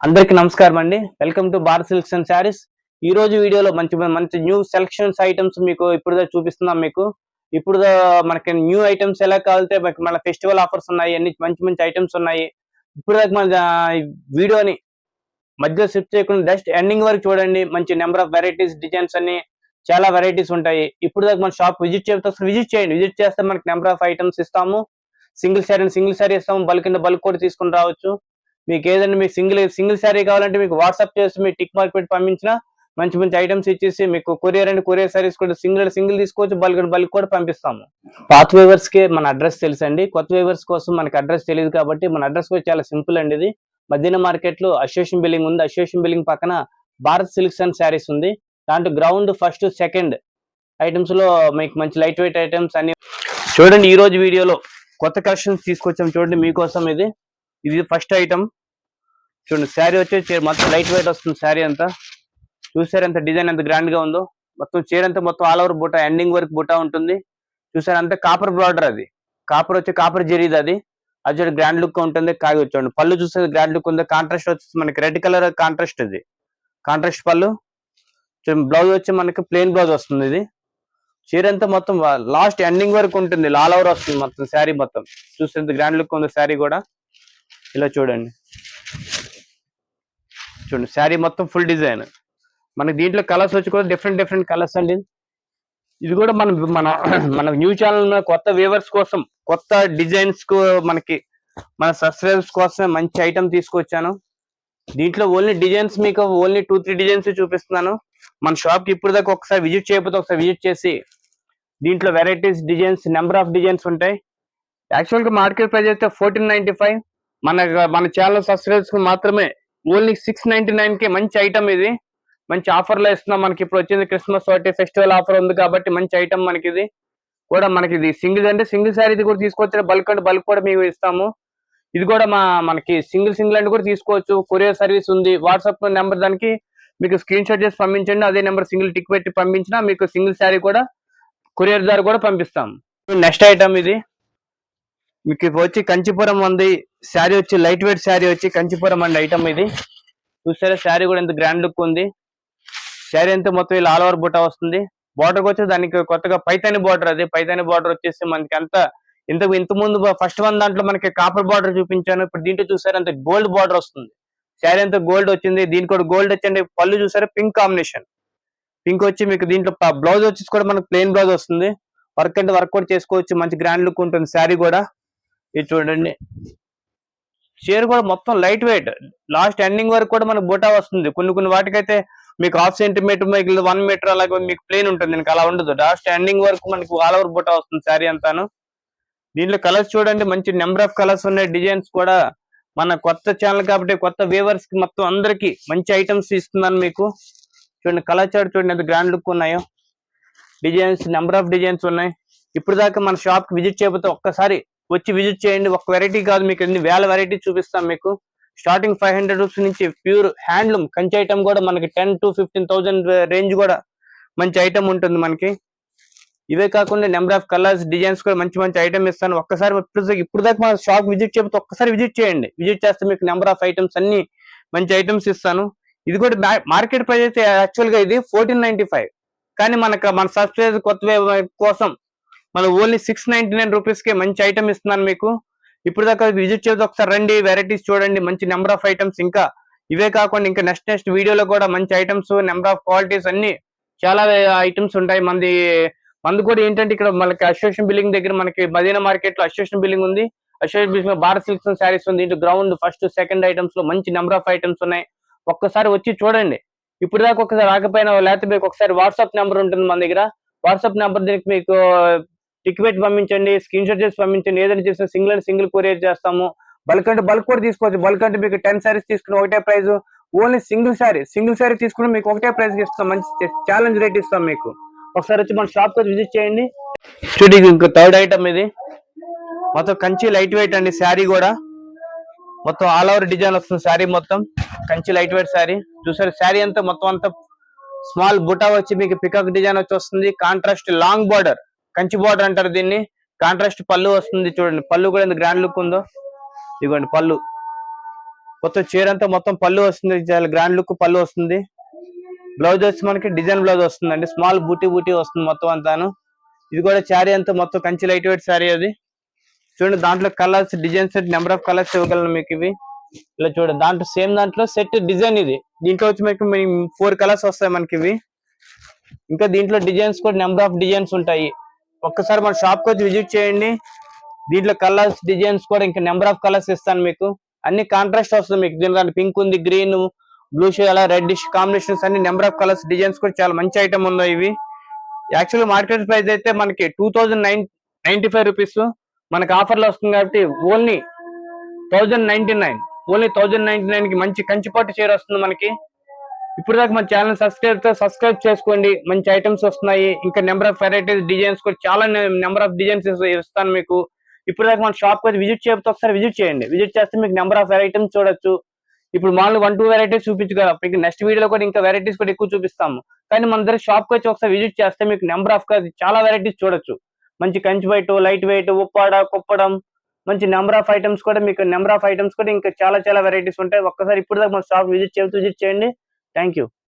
అందరికీ నమస్కారం అండి. Welcome to Bharat silks and saris. ఈ రోజు వీడియోలో మంచి మంచి న్యూ సెలక్షన్స్ ఐటమ్స్ మీకు ఇప్పుడు చూపిస్తున్నాం. మీకు ఇప్పుడు మనకి న్యూ ఐటమ్స్ ఎలా కావాలంటే మన ఫెస్టివల్ ఆఫర్స్ ఉన్నాయి, అన్ని మంచి మంచి ఐటమ్స్ ఉన్నాయి. ఇప్పుడు మన వీడియోని మధ్యలో స్కిప్ చేయకుండా జస్ట్ ఎండింగ్ వరకు చూడండి. మంచి నెంబర్ ఆఫ్ వెరైటీస్, డిజైన్స్ అన్ని చాలా వెరైటీస్ ఉంటాయి. ఇప్పుడు దాకా మన షాప్ విజిట్ చేయండి. విజిట్ చేస్తే మనకి నెంబర్ ఆఫ్ ఐటమ్స్ ఇస్తాము. సింగిల్ శారీ ఇస్తాము. బల్క్ కింద బల్క్ కూడా తీసుకుని రావచ్చు. మీకు ఏదంటే మీకు సింగిల్ శారీ కావాలంటే మీకు వాట్సాప్ చేసి మీ టిక్ మార్క్ పెట్టి పంపించిన మంచి మంచి ఐటమ్స్ ఇచ్చేసి మీకు కొరియర్ సారీస్ కూడా సింగిల్ తీసుకోవచ్చు. బల్క్ కూడా పంపిస్తాము. పాత వ్యూవర్స్ కి మన అడ్రస్ తెలుసండి. కొత్త వ్యూవర్స్ కోసం మనకి అడ్రస్ తెలియదు కాబట్టి మన అడ్రస్ కూడా చాలా సింపుల్ అండి. ఇది మదీనా మార్కెట్ లో అసోసియేషన్ బిల్డింగ్ ఉంది. అసోసియేషన్ బిల్డింగ్ పక్కన భారత్ సిల్క్స్ అండ్ శారీస్ ఉంది. దాంట్లో గ్రౌండ్ ఫస్ట్ సెకండ్ ఐటమ్స్ లో మీకు మంచి లైట్ వెయిట్ ఐటమ్స్ అన్ని చూడండి. ఈ రోజు వీడియోలో కొత్త కలెక్షన్స్ తీసుకొచ్చాం. చూడండి మీకోసం ఇది ఫస్ట్ ఐటమ్. చూడండి శారీ వచ్చి మొత్తం లైట్ వెయిట్ వస్తుంది. శారీ అంతా చూసారు ఎంత డిజైన్ ఎంత గ్రాండ్ గా ఉందో. మొత్తం చీర అంతా మొత్తం ఆల్ ఓవర్ బుట్ట, ఎండింగ్ వరకు బుట్ట ఉంటుంది. చూసారు అంతా కాపర్ బార్డర్. అది కాపర్ జరీది. అది గ్రాండ్ లుక్ ఉంటుంది. చూడండి పళ్ళు చూస్తే గ్రాండ్ లుక్ ఉంది. కాంట్రాస్ట్ వచ్చేసి మనకి రెడ్ కలర్ కాంట్రాస్ట్. ఇది కాంట్రాస్ట్ పళ్ళు. బ్లౌజ్ వచ్చి మనకి ప్లెయిన్ బ్లౌజ్ వస్తుంది. ఇది చీర అంతా మొత్తం లాస్ట్ ఎండింగ్ వరకు ఉంటుంది. ఆల్ ఓవర్ వస్తుంది మొత్తం శారీ మొత్తం. చూస్తే గ్రాండ్ లుక్ ఉంది శారీ కూడా. ఇలా చూడండి శారీ మొత్తం ఫుల్ డిజైన్. మనకి దీంట్లో కలర్స్ వచ్చి కూడా డిఫరెంట్ కలర్స్ అండి. ఇది కూడా మన న్యూ ఛానల్ కొత్త వ్యూవర్స్ కోసం, కొత్త డిజైన్స్ కు మన సబ్స్క్రైబర్స్ కోసం మంచి ఐటమ్ తీసుకొచ్చాను. దీంట్లో ఓన్లీ డిజైన్స్ మీకు ఓన్లీ 2-3 డిజైన్స్ చూపిస్తున్నాను. మన షాప్ కి ఇప్పుడు దాకా ఒకసారి విజిట్ చేయకపోతే ఒకసారి విజిట్ చేసి దీంట్లో varieties, designs, number of designs ఉంటాయి. యాక్చువల్ గా మార్కెట్ ప్రైస్ అయితే 1495. మన ఛానల్ సబ్స్క్రైబర్స్ కు మాత్రమే ఓన్లీ 699 కి మంచి ఐటమ్. ఇది మంచి ఆఫర్ లో ఇస్తున్నాం. మనకి ఇప్పుడు వచ్చింది క్రిస్మస్ ఫెస్టివల్ ఆఫర్ ఉంది కాబట్టి మంచి ఐటమ్. మనకి ఇది కూడా ఇది సింగిల్ శారీ కూడా తీసుకొచ్చిన బల్క్ కూడా మేము ఇస్తాము. ఇది కూడా మనకి సింగిల్ అంటే కూడా తీసుకోవచ్చు. కొరియర్ సర్వీస్ ఉంది. వాట్సాప్ నెంబర్ దానికి మీకు స్క్రీన్ షాట్ చేసి పంపించండి. అదే నెంబర్ సింగిల్ టిక్ పెట్టి పంపించినా మీకు సింగిల్ శారీ కూడా కొరియర్ ద్వారా కూడా పంపిస్తాం. నెక్స్ట్ ఐటమ్ ఇది మీకు వచ్చి కంచిపురం ఉంది. శారీ వచ్చి లైట్ వెయిట్ శారీ వచ్చి కంచిపురం అండి ఐటమ్. ఇది చూసారా శారీ కూడా ఎంత గ్రాండ్ లుక్ ఉంది. శారీ అంతా మొత్తం ఇలా ఆల్ ఓవర్ బుట్ట వస్తుంది. బార్డర్ వచ్చి దానికి కొత్తగా పైతాని బార్డర్. అది పైతాని బార్డర్ వచ్చేసి మనకి అంతా ఇంత ముందు ఫస్ట్ వన్ దాంట్లో మనకి కాపర్ బార్డర్ చూపించాను. ఇప్పుడు దీంట్లో చూసారా అంత గోల్డ్ బార్డర్ వస్తుంది. శారీ అంతా గోల్డ్ వచ్చింది. దీనికి కూడా గోల్డ్ వచ్చండి. పళ్ళు చూసారా పింక్ కాంబినేషన్. పింక్ వచ్చి మీకు దీంట్లో బ్లౌజ్ వచ్చేసి కూడా మనకి ప్లెయిన్ బ్లౌజ్ వస్తుంది. వర్క్ అంటే వర్క్ కూడా చేసుకోవచ్చు. మంచి గ్రాండ్ లుక్ ఉంటుంది శారీ కూడా. ఇది చూడండి చీర కూడా మొత్తం లైట్ వెయిట్. లాస్ట్ ఎండింగ్ వరకు కూడా మనకు బుటా వస్తుంది. కొన్ని వాటికైతే మీకు 1/2 సెంటీమీటర్, మీకు 1 మీటర్ అలాగే మీకు ప్లెయిన్ ఉంటుంది. దీనికి అలా ఉండదు. లాస్ట్ ఎండింగ్ వరకు మనకు ఆల్ ఓవర్ బుటా వస్తుంది శారీ అంతాను. దీంట్లో కలర్స్ చూడండి మంచి నెంబర్ ఆఫ్ కలర్స్ ఉన్నాయి. డిజైన్స్ కూడా మన కొత్త ఛానల్ కాబట్టి కొత్త వ్యూవర్స్ కి మొత్తం అందరికి మంచి ఐటమ్స్ ఇస్తున్నాను మీకు. చూడండి కలర్ చార్ట్ చూడండి ఎంత గ్రాండ్ లుక్ ఉన్నాయో. డిజైన్స్ నెంబర్ ఆఫ్ డిజైన్స్ ఉన్నాయి. ఇప్పుడు దాకా మన షాప్ కి విజిట్ చేయకపోతే ఒక్కసారి వచ్చి విజిట్ చేయండి. ఒక వెరైటీ కాదు మీకు ఎన్ని వేల వెరైటీ చూపిస్తాం మీకు. స్టార్టింగ్ 500 రూపీస్ నుంచి ప్యూర్ హ్యాండ్లూమ్ కంచి ఐటమ్ కూడా మనకి 10 to 15,000 రేంజ్ కూడా మంచి ఐటమ్ ఉంటుంది మనకి. ఇవే కాకుండా నెంబర్ ఆఫ్ కలర్స్, డిజైన్స్ కూడా మంచి ఐటమ్ ఇస్తాను. ఒక్కసారి ఇప్పుడు దాకా మన షాప్ విజిట్ చేయకపోతే ఒక్కసారి విజిట్ చేయండి. విజిట్ చేస్తే మీకు నెంబర్ ఆఫ్ ఐటమ్స్ అన్ని మంచి ఐటమ్స్ ఇస్తాను. ఇది కూడా మార్కెట్ ప్రైస్ అయితే యాక్చువల్ గా ఇది 1495. కానీ మన సబ్స్క్రైబర్ కొత్త కోసం మనం ఓన్లీ 699 రూపీస్ కి మంచి ఐటమ్ ఇస్తున్నాను మీకు. ఇప్పుడు దాకా విజిట్ చేసి ఒకసారి రండి, వెరైటీస్ చూడండి, మంచి నెంబర్ ఆఫ్ ఐటమ్స్. ఇంకా ఇవే కాకుండా ఇంకా నెక్స్ట్ వీడియోలో కూడా మంచి ఐటమ్స్, నెంబర్ ఆఫ్ క్వాలిటీస్ అన్ని చాలా ఐటమ్స్ ఉంటాయి. మంది కూడా ఏంటంటే ఇక్కడ మనకి అసోసియేషన్ బిల్డింగ్ దగ్గర మనకి మదీనా మార్కెట్ లో అసోసియేషన్ బిల్డింగ్ ఉంది. Association building Bharat silks and saris ఉంది. ఇంటి గ్రౌండ్ ఫస్ట్ సెకండ్ ఐటమ్స్ లో మంచి నెంబర్ ఆఫ్ ఐటమ్స్ ఉన్నాయి. ఒక్కసారి వచ్చి చూడండి. ఇప్పుడు దాకా ఒకసారి రాకపోయినా లేకపోతే మీకు ఒకసారి వాట్సాప్ నెంబర్ ఉంటుంది మన దగ్గర. వాట్సాప్ నెంబర్ దీనికి మీకు టిక్ పెట్టి పంపించండి, స్క్రీన్ షాట్ చేసి పంపించండి. ఏదైనా చేసిన సింగిల్ కొరియర్ చేస్తాము. బల్క్ అంటే బల్క్ కూడా తీసుకోవచ్చు. బల్క్ అంటే మీకు 10 శారీస్ తీసుకుని ఒకటే ప్రైస్. ఓన్లీ సింగిల్ శారీ తీసుకుని మీకు ఒకటే ప్రైస్ ఇస్తాం. మంచి ఛాలెంజ్ రేట్ ఇస్తాం మీకు. ఒకసారి వచ్చి మన షాప్ కి విజిట్ చేయండి. చూడండి ఇంకో థర్డ్ ఐటమ్. ఇది మొత్తం కంచి లైట్ వెయిట్ అండి. శారీ కూడా మొత్తం ఆల్ ఓవర్ డిజైన్ వస్తుంది. శారీ మొత్తం కంచి లైట్ వెయిట్ శారీ. చూసారు శారీ అంతా మొత్తం అంతా స్మాల్ బుటా వచ్చి మీకు పికాక్ డిజైన్ వచ్చి వస్తుంది. Contrast long border, Kanchi border అంటారు దీన్ని. కాంట్రాస్ట్ పళ్ళు వస్తుంది. చూడండి పళ్ళు కూడా ఎంత గ్రాండ్ లుక్ ఉందో. ఇదిగోండి పళ్ళు. మొత్తం చీర అంతా మొత్తం పళ్ళు వస్తుంది, చాలా గ్రాండ్ లుక్ పళ్ళు వస్తుంది. బ్లౌజ్ వచ్చి మనకి డిజైన్ బ్లౌజ్ వస్తుందండి, స్మాల్ బూటీ బూటీ వస్తుంది మొత్తం అంతాను. ఇది కూడా శారీ అంతా మొత్తం కంచి లైట్ వెయిట్ శారీ అది. చూడండి దాంట్లో colours designs number of colours ఇవ్వగలను మీకు ఇవి. ఇలా చూడండి దాంట్లో సేమ్ దాంట్లో సెట్ డిజైన్ ఇది. దీంట్లో వచ్చి మీకు 4 కలర్స్ వస్తాయి మనకి ఇవి. ఇంకా దీంట్లో డిజైన్స్ కూడా నెంబర్ ఆఫ్ డిజైన్స్ ఉంటాయి. ఒక్కసారి మన షాప్ కి వచ్చి విజిట్ చేయండి. దీంట్లో కలర్స్ డిజైన్స్ కూడా ఇంకా నెంబర్ ఆఫ్ కలర్స్ ఇస్తాను మీకు. అన్ని కాంట్రాస్ట్ వస్తుంది మీకు. దీనిలో పింక్ ఉంది, గ్రీన్, బ్లూ అలా రెడ్డిష్ కాంబినేషన్స్ అన్ని నెంబర్ ఆఫ్ కలర్స్ డిజైన్స్ కూడా చాలా మంచి ఐటమ్ ఉన్నాయి ఇవి. యాక్చువల్ మార్కెట్ ప్రైస్ అయితే మనకి 2095 రూపీస్. మనకి ఆఫర్ లో వస్తుంది కాబట్టి ఓన్లీ 1099. ఓన్లీ 1099 కి మంచి కంచిపట్టు చీర వస్తుంది మనకి. ఇప్పుడు దాకా మన ఛానల్ సబ్స్క్రైబ్ చేసుకోండి, మంచి ఐటమ్స్ వస్తున్నాయి. ఇంకా నెంబర్ ఆఫ్ వెరైటీస్ డిజైన్స్ కూడా చాలా నెంబర్ ఆఫ్ డిజైన్స్ ఇస్తాను మీకు. ఇప్పుడు దాకా మన షాప్ కి విజిట్ చేయకపోతే ఒకసారి విజిట్ చేయండి. విజిట్ చేస్తే మీకు నెంబర్ ఆఫ్ ఐటమ్స్ చూడొచ్చు. ఇప్పుడు మామూలు 1-2 వెరైటీస్ చూపించగలం, మీకు నెక్స్ట్ వీడియోలో కూడా ఇంకా వెరైటీస్ కూడా ఎక్కువ చూపిస్తాము. కానీ మన దగ్గర షాప్ కి వచ్చి ఒకసారి విజిట్ చేస్తే మీకు నెంబర్ ఆఫ్ చాలా వెరైటీస్ చూడొచ్చు. మంచి Kanchi white, light weight, Uppada, Kuppadam, మంచి నెంబర్ ఆఫ్ ఐటమ్స్ కూడా ఇంకా చాలా వెరైటీస్ ఉంటాయి. ఒక్కసారి ఇప్పుడు దాకా మన షాప్ విజిట్ చేయండి. Thank you.